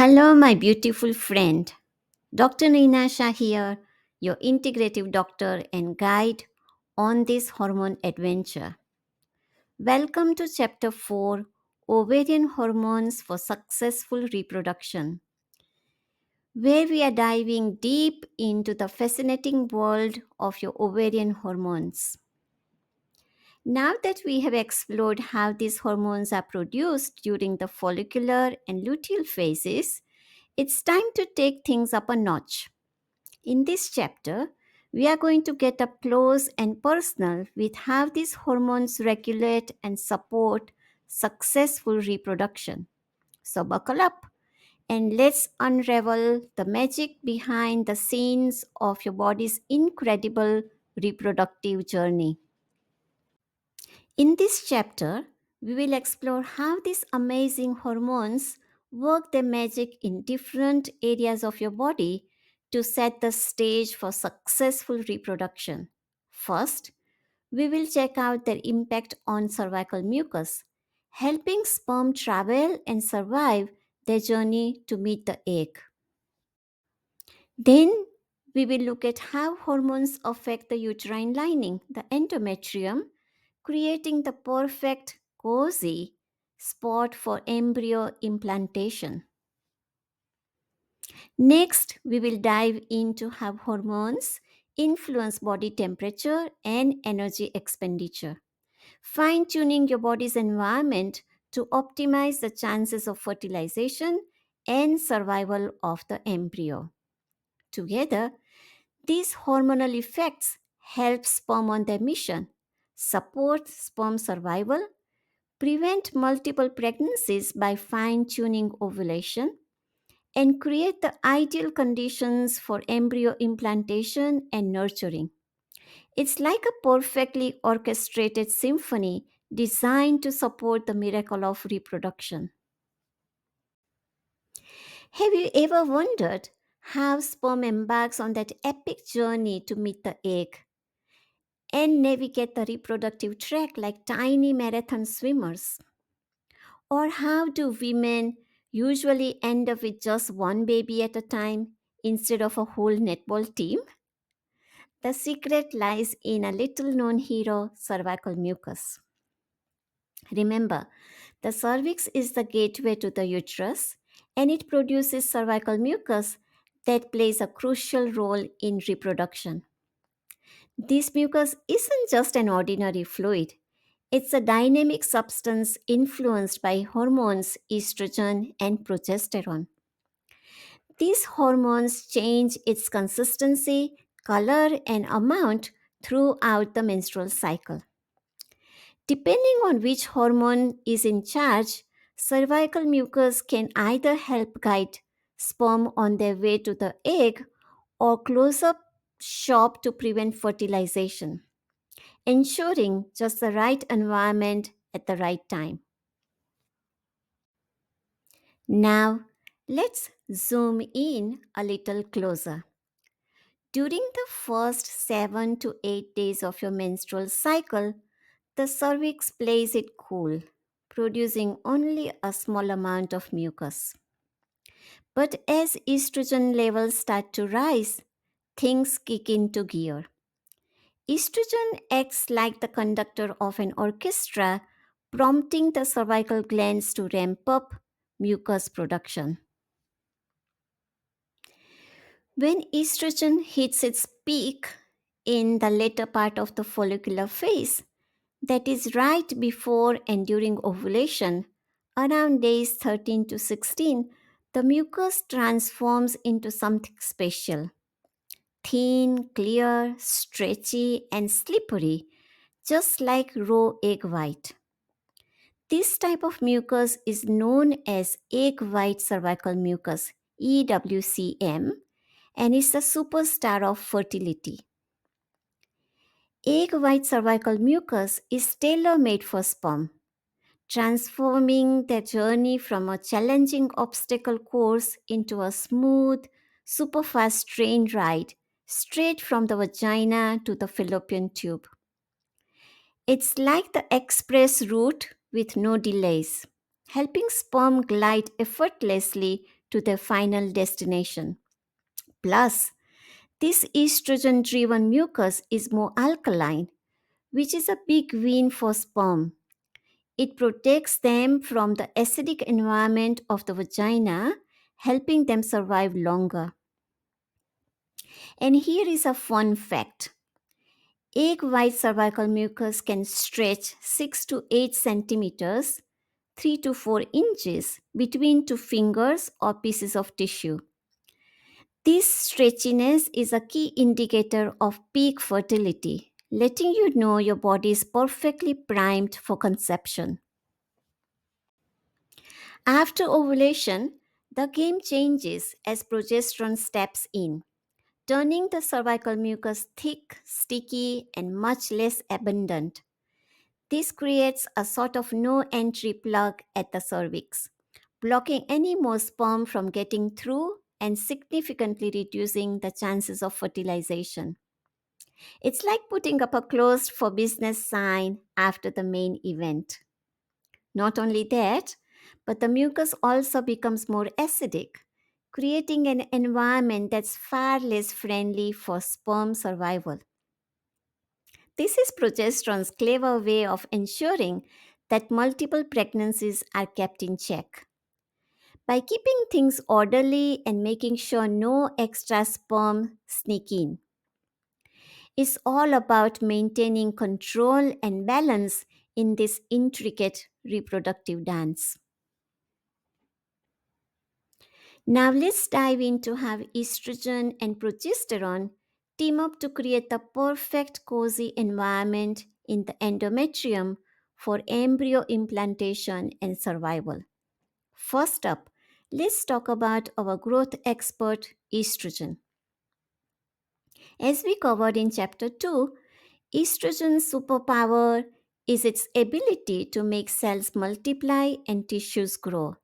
Hello, my beautiful friend. Dr. Nina here, your integrative doctor and guide on this hormone adventure. Welcome to Chapter 4, Ovarian Hormones for Successful Reproduction, where we are diving deep into the fascinating world of your ovarian hormones. Now that we have explored how these hormones are produced during the follicular and luteal phases, it's time to take things up a notch. In this chapter, we are going to get up close and personal with how these hormones regulate and support successful reproduction. So, buckle up and let's unravel the magic behind the scenes of your body's incredible reproductive journey. In this chapter, we will explore how these amazing hormones work their magic in different areas of your body to set the stage for successful reproduction. First, we will check out their impact on cervical mucus, helping sperm travel and survive their journey to meet the egg. Then, we will look at how hormones affect the uterine lining, the endometrium, creating the perfect, cozy spot for embryo implantation. Next, we will dive into how hormones influence body temperature and energy expenditure, fine tuning your body's environment to optimize the chances of fertilization and survival of the embryo. Together, these hormonal effects help sperm on their mission, support sperm survival, prevent multiple pregnancies by fine tuning ovulation, and create the ideal conditions for embryo implantation and nurturing. It's like a perfectly orchestrated symphony designed to support the miracle of reproduction. Have you ever wondered how sperm embarks on that epic journey to meet the egg and navigate the reproductive track like tiny marathon swimmers? Or how do women usually end up with just one baby at a time instead of a whole netball team? The secret lies in a little known hero, cervical mucus. Remember, the cervix is the gateway to the uterus and it produces cervical mucus that plays a crucial role in reproduction. This mucus isn't just an ordinary fluid, it's a dynamic substance influenced by hormones estrogen and progesterone. These hormones change its consistency, color, and amount throughout the menstrual cycle. Depending on which hormone is in charge, cervical mucus can either help guide sperm on their way to the egg or close up shop to prevent fertilization, ensuring just the right environment at the right time. Now, let's zoom in a little closer. During the first 7 to 8 days of your menstrual cycle, the cervix plays it cool, producing only a small amount of mucus. But as estrogen levels start to rise, things kick into gear. Estrogen acts like the conductor of an orchestra, prompting the cervical glands to ramp up mucus production. When estrogen hits its peak in the later part of the follicular phase, that is right before and during ovulation, around days 13 to 16, the mucus transforms into something special. Thin, clear, stretchy, and slippery, just like raw egg white. This type of mucus is known as egg white cervical mucus, EWCM, and is the superstar of fertility. Egg white cervical mucus is tailor made for sperm, transforming their journey from a challenging obstacle course into a smooth, super fast train ride straight from the vagina to the fallopian tube. It's like the express route with no delays, helping sperm glide effortlessly to their final destination. Plus, this estrogen driven mucus is more alkaline, which is a big win for sperm. It protects them from the acidic environment of the vagina, helping them survive longer. And here is a fun fact: egg white cervical mucus can stretch 6 to 8 centimeters, 3 to 4 inches between two fingers or pieces of tissue. This stretchiness is a key indicator of peak fertility, letting you know your body is perfectly primed for conception. After ovulation, the game changes as progesterone steps in, turning the cervical mucus thick, sticky, and much less abundant. This creates a sort of no entry plug at the cervix, blocking any more sperm from getting through and significantly reducing the chances of fertilization. It's like putting up a closed for business sign after the main event. Not only that, but the mucus also becomes more acidic, creating an environment that's far less friendly for sperm survival. This is progesterone's clever way of ensuring that multiple pregnancies are kept in check. By keeping things orderly and making sure no extra sperm sneak in, it's all about maintaining control and balance in this intricate reproductive dance. Now let's dive into how estrogen and progesterone team up to create the perfect cozy environment in the endometrium for embryo implantation and survival. First up, let's talk about our growth expert, estrogen. As we covered in chapter 2, estrogen's superpower is its ability to make cells multiply and tissues grow.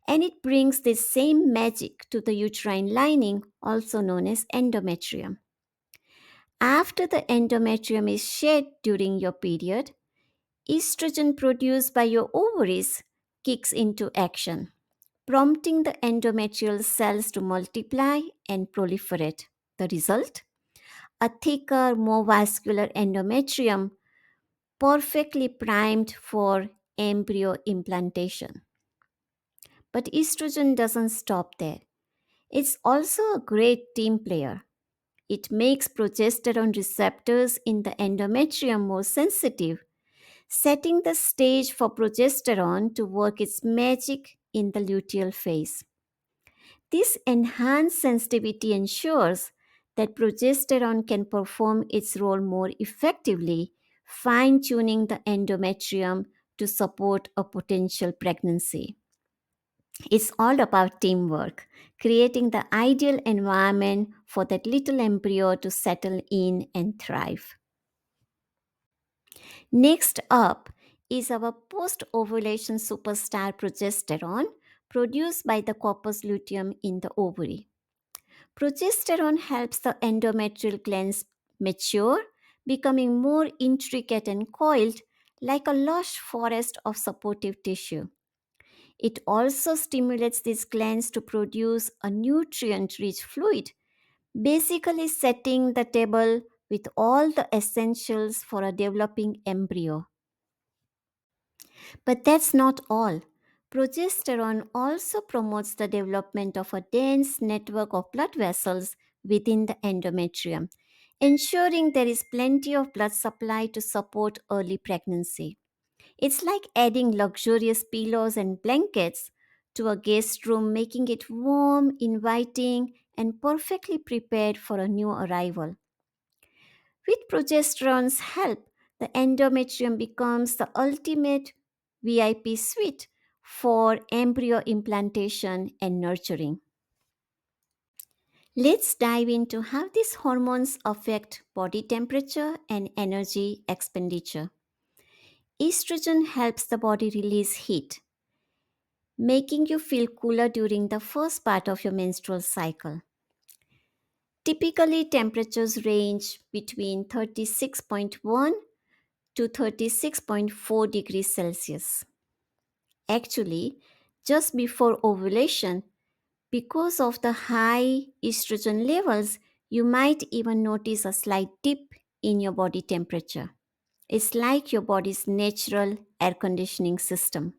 And it brings this same magic to the uterine lining, also known as endometrium. After the endometrium is shed during your period, estrogen produced by your ovaries kicks into action, prompting the endometrial cells to multiply and proliferate. The result? A thicker, more vascular endometrium, perfectly primed for embryo implantation. But estrogen doesn't stop there. It's also a great team player. It makes progesterone receptors in the endometrium more sensitive, setting the stage for progesterone to work its magic in the luteal phase. This enhanced sensitivity ensures that progesterone can perform its role more effectively, fine tuning the endometrium to support a potential pregnancy. It's all about teamwork, creating the ideal environment for that little embryo to settle in and thrive. Next up is our post ovulation superstar progesterone, produced by the corpus luteum in the ovary. Progesterone helps the endometrial glands mature, becoming more intricate and coiled like a lush forest of supportive tissue. It also stimulates these glands to produce a nutrient rich fluid, basically setting the table with all the essentials for a developing embryo. But that's not all. Progesterone also promotes the development of a dense network of blood vessels within the endometrium, ensuring there is plenty of blood supply to support early pregnancy. It's like adding luxurious pillows and blankets to a guest room, making it warm, inviting, and perfectly prepared for a new arrival. With progesterone's help, the endometrium becomes the ultimate VIP suite for embryo implantation and nurturing. Let's dive into how these hormones affect body temperature and energy expenditure. Estrogen helps the body release heat, making you feel cooler during the first part of your menstrual cycle. Typically, temperatures range between 36.1 to 36.4 degrees Celsius. Actually, just before ovulation, Because of the high estrogen levels, you might even notice a slight dip in your body temperature. It's like your body's natural air conditioning system.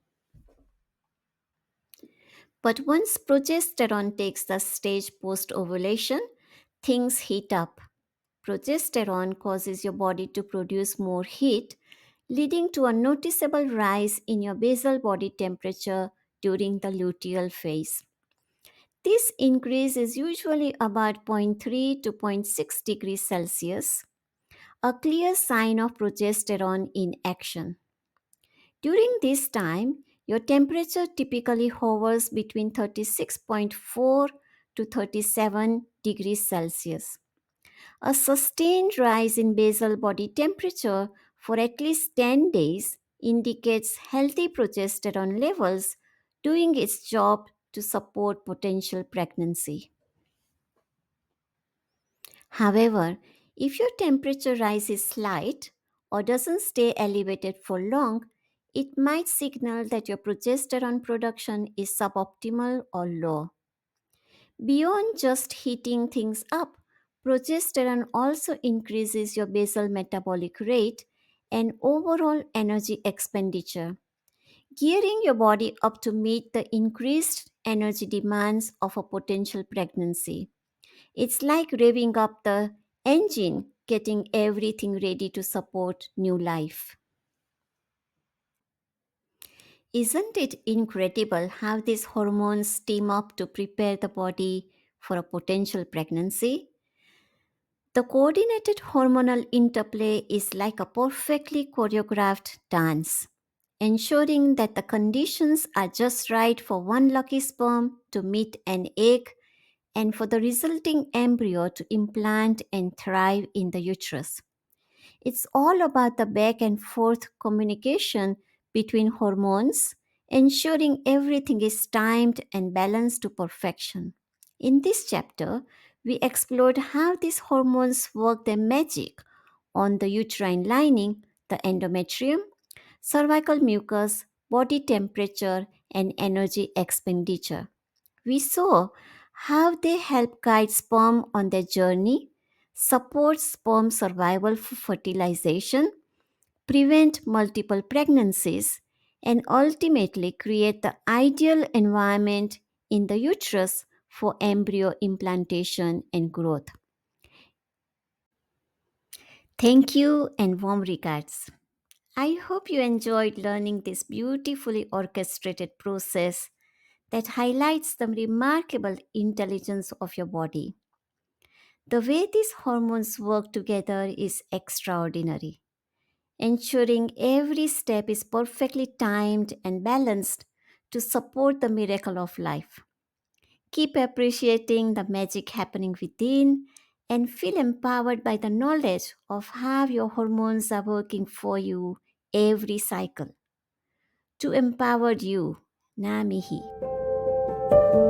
But once progesterone takes the stage post ovulation, things heat up. Progesterone causes your body to produce more heat, leading to a noticeable rise in your basal body temperature during the luteal phase. This increase is usually about zero point 0.3 to zero point 0.6 degrees Celsius, a clear sign of progesterone in action. During this time, your temperature typically hovers between 36.4 to 37 degrees Celsius. A sustained rise in basal body temperature for at least 10 days indicates healthy progesterone levels doing its job to support potential pregnancy. However, if your temperature rise is slight or doesn't stay elevated for long, it might signal that your progesterone production is suboptimal or low. Beyond just heating things up, progesterone also increases your basal metabolic rate and overall energy expenditure, gearing your body up to meet the increased energy demands of a potential pregnancy. It's like revving up the engine, getting everything ready to support new life. Isn't it incredible how these hormones team up to prepare the body for a potential pregnancy? The coordinated hormonal interplay is like a perfectly choreographed dance, ensuring that the conditions are just right for one lucky sperm to meet an egg and for the resulting embryo to implant and thrive in the uterus. It's all about the back and forth communication between hormones, ensuring everything is timed and balanced to perfection. In this chapter, we explored how these hormones work their magic on the uterine lining, the endometrium, cervical mucus, body temperature, and energy expenditure. We saw how they help guide sperm on their journey, support sperm survival for fertilization, prevent multiple pregnancies, and ultimately create the ideal environment in the uterus for embryo implantation and growth. Thank you and warm regards. I hope you enjoyed learning this beautifully orchestrated process that highlights the remarkable intelligence of your body. The way these hormones work together is extraordinary, ensuring every step is perfectly timed and balanced to support the miracle of life. Keep appreciating the magic happening within and feel empowered by the knowledge of how your hormones are working for you every cycle. To empower you, Namihi.